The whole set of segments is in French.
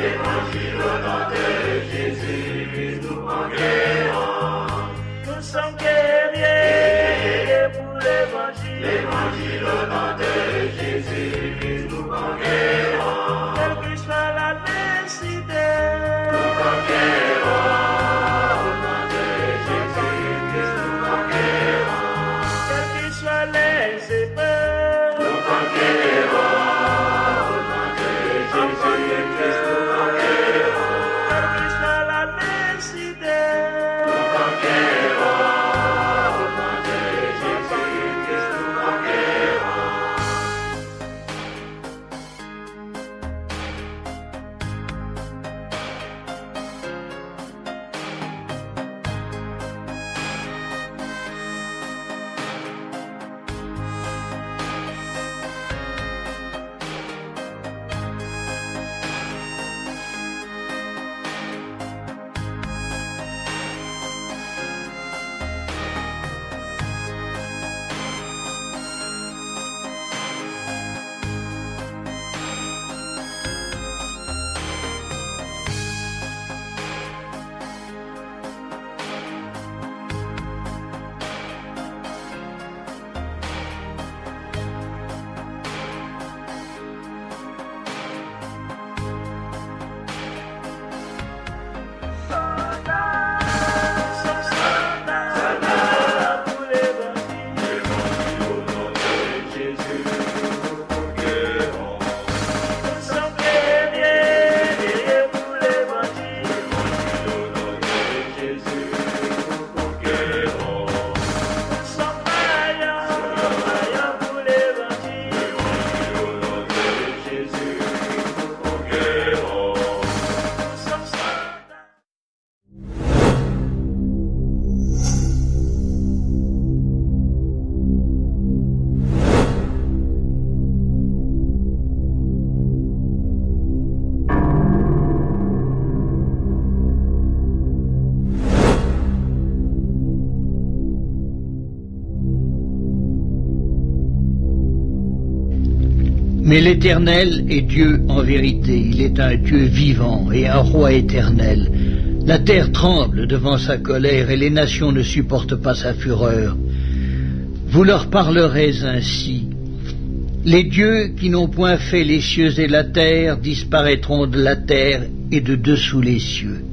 Évangile au nom de Jésus, nous conquérons. Nous sommes guerriers pour l'évangile. Évangile au nom de Jésus, nous conquérons. Quelle que soit l'adversité, nous conquérons. Au nom de Jésus, nous conquérons. Quelles que soient les épreuves, nous conquérons. Au nom de Jésus, nous conquérons. Quelle que soit l'adversité, nous conquérons. Au nom de Jésus, nous conquérons. Mais l'Éternel est Dieu en vérité, il est un Dieu vivant et un roi éternel. La terre tremble devant sa colère et les nations ne supportent pas sa fureur. Vous leur parlerez ainsi. Les dieux qui n'ont point fait les cieux et la terre disparaîtront de la terre et de dessous les cieux.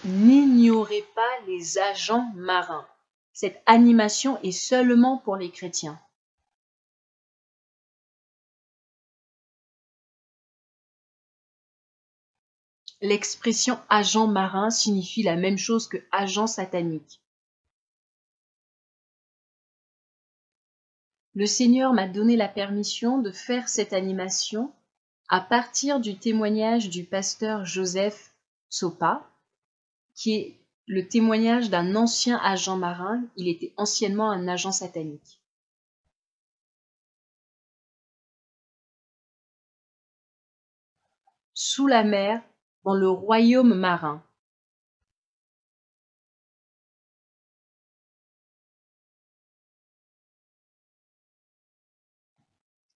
N'ignorez pas les agents marins. Cette animation est seulement pour les chrétiens. L'expression agent marin signifie la même chose que agent satanique. Le Seigneur m'a donné la permission de faire cette animation à partir du témoignage du pasteur Joseph Sopa, qui est le témoignage d'un ancien agent marin. Il était anciennement un agent satanique. Sous la mer, dans le royaume marin.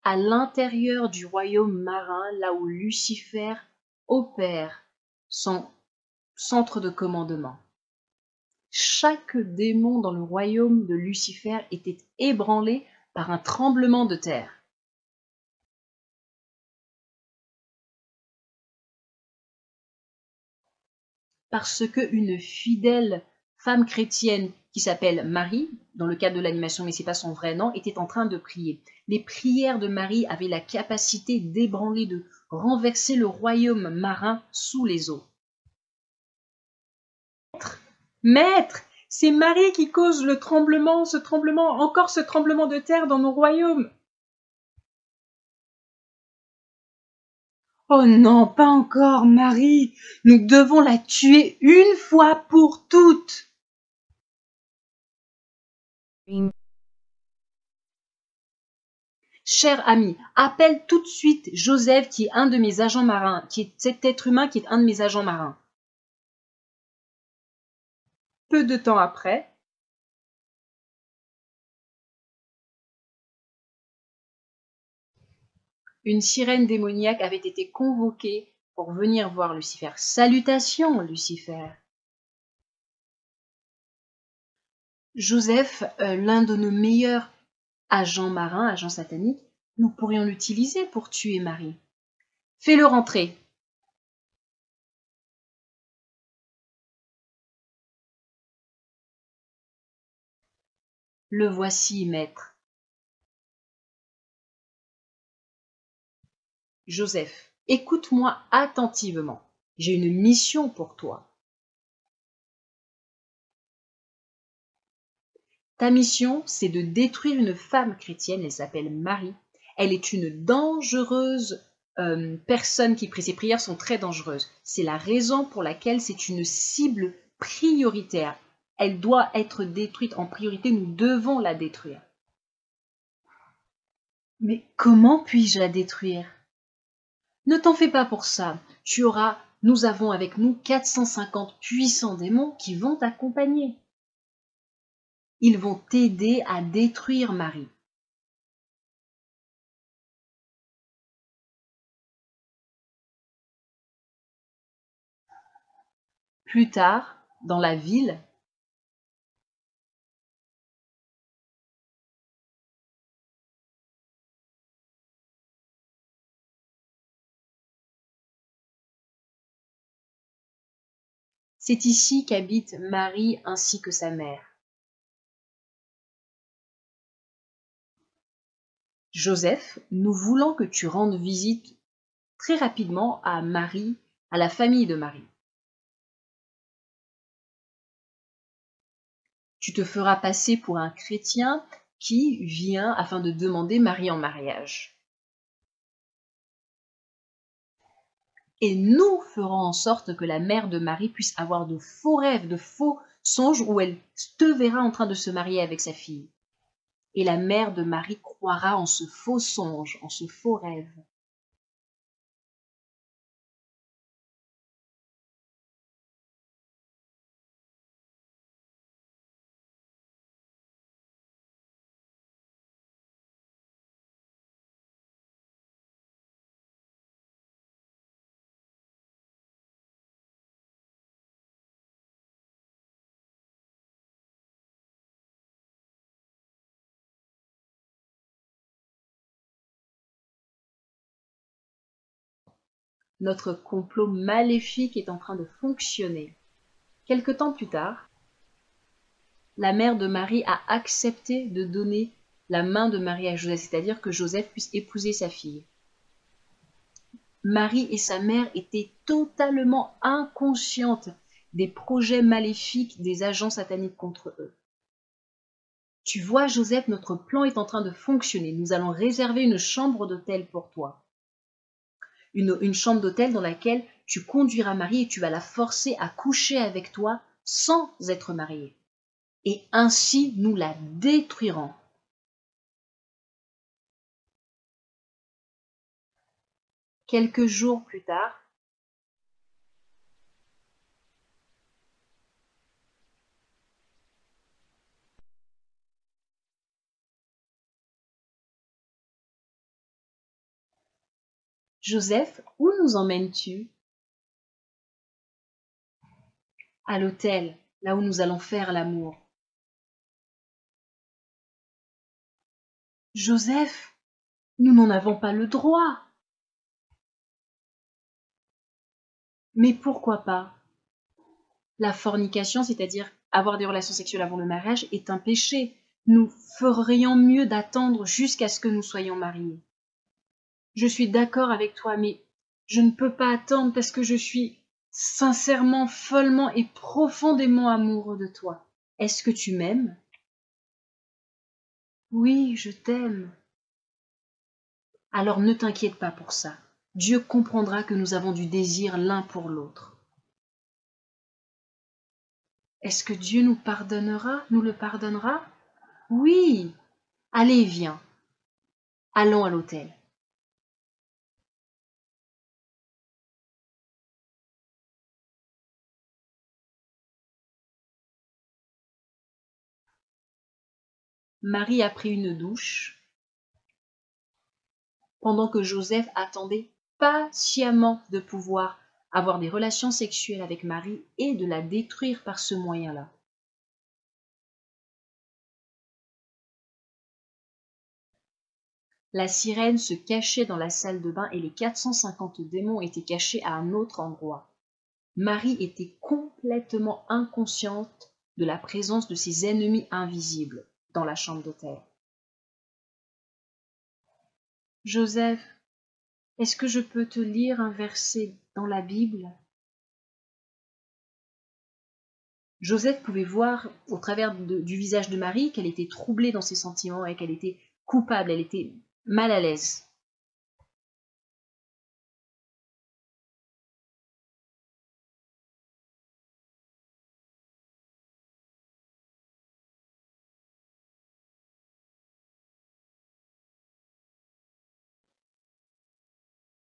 À l'intérieur du royaume marin, là où Lucifer opère son centre de commandement. Chaque démon dans le royaume de Lucifer était ébranlé par un tremblement de terre. Parce qu'une fidèle femme chrétienne qui s'appelle Marie, dans le cadre de l'animation, mais ce n'est pas son vrai nom, était en train de prier. Les prières de Marie avaient la capacité d'ébranler, de renverser le royaume marin sous les eaux. Maître, c'est Marie qui cause le tremblement, encore ce tremblement de terre dans nos royaumes. Oh non, pas encore, Marie. Nous devons la tuer une fois pour toutes. Cher ami, appelle tout de suite Joseph, qui est un de mes agents marins, qui est cet être humain qui est un de mes agents marins. Peu de temps après, une sirène démoniaque avait été convoquée pour venir voir Lucifer. Salutations, Lucifer. Joseph, l'un de nos meilleurs agents marins, agents sataniques, nous pourrions l'utiliser pour tuer Marie. Fais-le rentrer. Le voici, maître. Joseph, écoute-moi attentivement. J'ai une mission pour toi. Ta mission, c'est de détruire une femme chrétienne, elle s'appelle Marie. Elle est une dangereuse personne ses prières sont très dangereuses. C'est la raison pour laquelle c'est une cible prioritaire. Elle doit être détruite en priorité, nous devons la détruire. Mais comment puis-je la détruire? Ne t'en fais pas pour ça. Nous avons avec nous 450 puissants démons qui vont t'accompagner. Ils vont t'aider à détruire Marie. Plus tard, dans la ville, c'est ici qu'habite Marie ainsi que sa mère. Joseph, nous voulons que tu rendes visite très rapidement à Marie, à la famille de Marie. Tu te feras passer pour un chrétien qui vient afin de demander Marie en mariage. Et nous ferons en sorte que la mère de Marie puisse avoir de faux rêves, de faux songes où elle te verra en train de se marier avec sa fille. Et la mère de Marie croira en ce faux songe, en ce faux rêve. Notre complot maléfique est en train de fonctionner. Quelque temps plus tard, la mère de Marie a accepté de donner la main de Marie à Joseph, c'est-à-dire que Joseph puisse épouser sa fille. Marie et sa mère étaient totalement inconscientes des projets maléfiques des agents sataniques contre eux. Tu vois, Joseph, notre plan est en train de fonctionner. Nous allons réserver une chambre d'hôtel pour toi. Une chambre d'hôtel dans laquelle tu conduiras Marie et tu vas la forcer à coucher avec toi sans être mariée. Et ainsi, nous la détruirons. Quelques jours plus tard, Joseph, où nous emmènes-tu? À l'hôtel, là où nous allons faire l'amour. Joseph, nous n'en avons pas le droit. Mais pourquoi pas? La fornication, c'est-à-dire avoir des relations sexuelles avant le mariage, est un péché. Nous ferions mieux d'attendre jusqu'à ce que nous soyons mariés. Je suis d'accord avec toi, mais je ne peux pas attendre parce que je suis sincèrement, follement et profondément amoureux de toi. Est-ce que tu m'aimes? Oui, je t'aime. Alors ne t'inquiète pas pour ça. Dieu comprendra que nous avons du désir l'un pour l'autre. Est-ce que Dieu nous pardonnera, nous le pardonnera? Oui. Allez, viens. Allons à l'autel. Marie a pris une douche, pendant que Joseph attendait patiemment de pouvoir avoir des relations sexuelles avec Marie et de la détruire par ce moyen-là. La sirène se cachait dans la salle de bain et les 450 démons étaient cachés à un autre endroit. Marie était complètement inconsciente de la présence de ses ennemis invisibles dans la chambre d'hôtel. Joseph, est-ce que je peux te lire un verset dans la Bible? Joseph pouvait voir au travers du visage de Marie qu'elle était troublée dans ses sentiments et qu'elle était coupable, elle était mal à l'aise.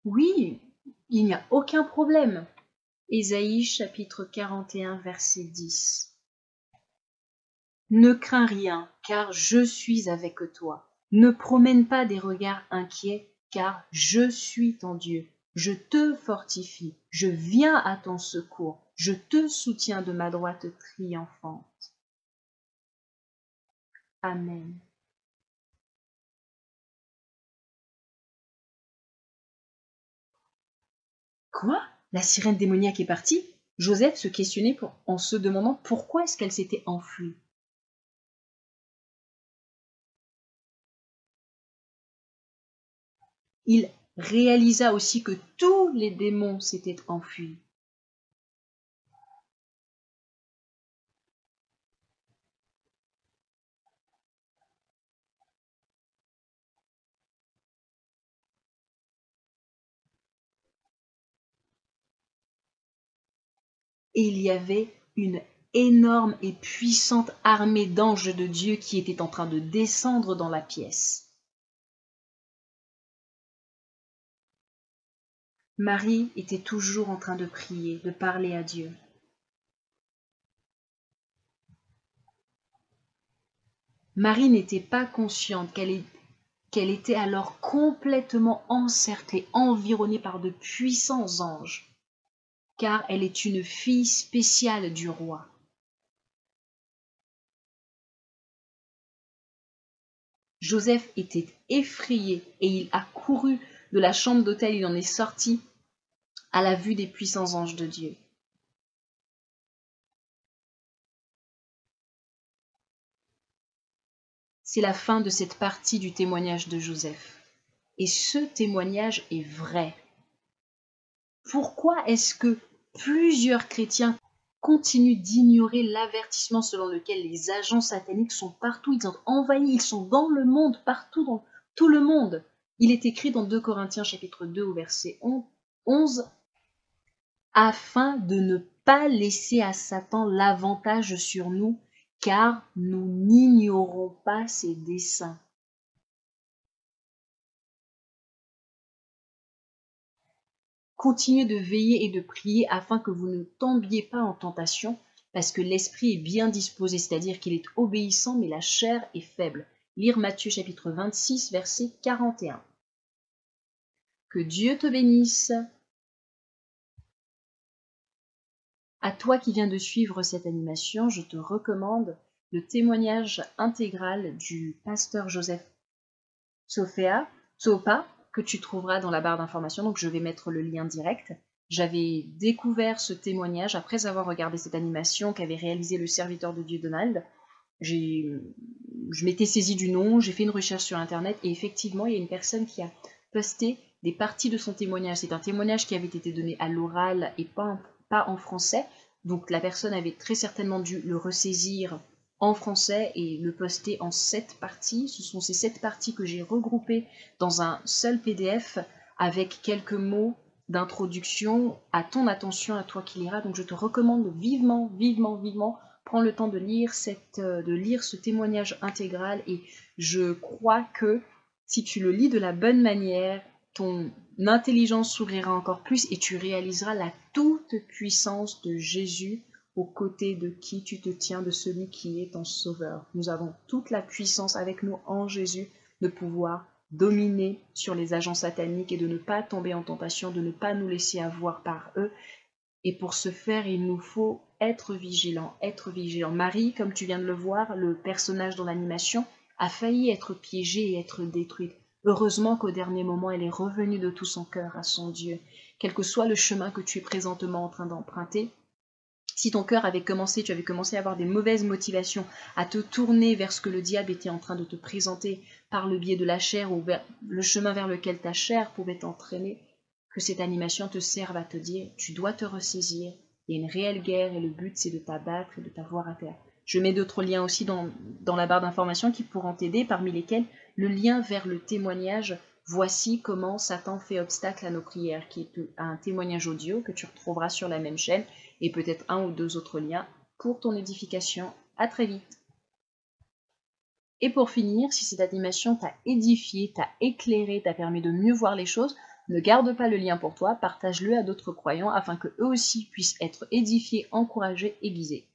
Oui, il n'y a aucun problème. Ésaïe chapitre 41 verset 10. Ne crains rien, car je suis avec toi. Ne promène pas des regards inquiets, car je suis ton Dieu. Je te fortifie, je viens à ton secours, je te soutiens de ma droite triomphante. Amen. Quoi? La sirène démoniaque est partie? Joseph se questionnait en se demandant pourquoi est-ce qu'elle s'était enfuie. Il réalisa aussi que tous les démons s'étaient enfuis. Et il y avait une énorme et puissante armée d'anges de Dieu qui était en train de descendre dans la pièce. Marie était toujours en train de prier, de parler à Dieu. Marie n'était pas consciente qu'elle était alors complètement encerclée, environnée par de puissants anges, car elle est une fille spéciale du roi. Joseph était effrayé et il a couru de la chambre d'hôtel, il en est sorti à la vue des puissants anges de Dieu. C'est la fin de cette partie du témoignage de Joseph. Et ce témoignage est vrai. Pourquoi est-ce que plusieurs chrétiens continuent d'ignorer l'avertissement selon lequel les agents sataniques sont partout, ils ont envahi, ils sont dans le monde, partout dans tout le monde? Il est écrit dans 2 Corinthiens chapitre 2 au verset 11, afin de ne pas laisser à Satan l'avantage sur nous, car nous n'ignorons pas ses desseins. Continuez de veiller et de prier afin que vous ne tombiez pas en tentation, parce que l'esprit est bien disposé, c'est-à-dire qu'il est obéissant, mais la chair est faible. Lire Matthieu chapitre 26, verset 41. Que Dieu te bénisse. À toi qui viens de suivre cette animation, je te recommande le témoignage intégral du pasteur Joseph Tsopa, que tu trouveras dans la barre d'information, donc je vais mettre le lien direct. J'avais découvert ce témoignage après avoir regardé cette animation qu'avait réalisé le serviteur de Dieu Donald. Je m'étais saisie du nom, j'ai fait une recherche sur internet et effectivement il y a une personne qui a posté des parties de son témoignage. C'est un témoignage qui avait été donné à l'oral et pas en français, donc la personne avait très certainement dû le ressaisir en français et le poster en 7 parties. Ce sont ces 7 parties que j'ai regroupées dans un seul PDF avec quelques mots d'introduction à ton attention, à toi qui liras. Donc je te recommande vivement, prends le temps de lire ce témoignage intégral et je crois que Si tu le lis de la bonne manière, ton intelligence s'ouvrira encore plus et tu réaliseras la toute puissance de Jésus aux côtés de qui tu te tiens, de celui qui est ton sauveur. Nous avons toute la puissance avec nous en Jésus de pouvoir dominer sur les agents sataniques et de ne pas tomber en tentation, de ne pas nous laisser avoir par eux. Et pour ce faire, il nous faut être vigilants, être vigilants. Marie, comme tu viens de le voir, le personnage dans l'animation, a failli être piégée et être détruite. Heureusement qu'au dernier moment, elle est revenue de tout son cœur à son Dieu. Quel que soit le chemin que tu es présentement en train d'emprunter, si ton cœur avait commencé, tu avais commencé à avoir des mauvaises motivations, à te tourner vers ce que le diable était en train de te présenter par le biais de la chair ou vers le chemin vers lequel ta chair pouvait t'entraîner, que cette animation te serve à te dire, tu dois te ressaisir, il y a une réelle guerre et le but c'est de t'abattre et de t'avoir à terre. Je mets d'autres liens aussi dans la barre d'informations qui pourront t'aider, parmi lesquels le lien vers le témoignage. Voici comment Satan fait obstacle à nos prières, qui est un témoignage audio que tu retrouveras sur la même chaîne, et peut-être un ou deux autres liens pour ton édification. À très vite. Et pour finir, si cette animation t'a édifié, t'a éclairé, t'a permis de mieux voir les choses, ne garde pas le lien pour toi, partage-le à d'autres croyants afin qu'eux aussi puissent être édifiés, encouragés et guidés.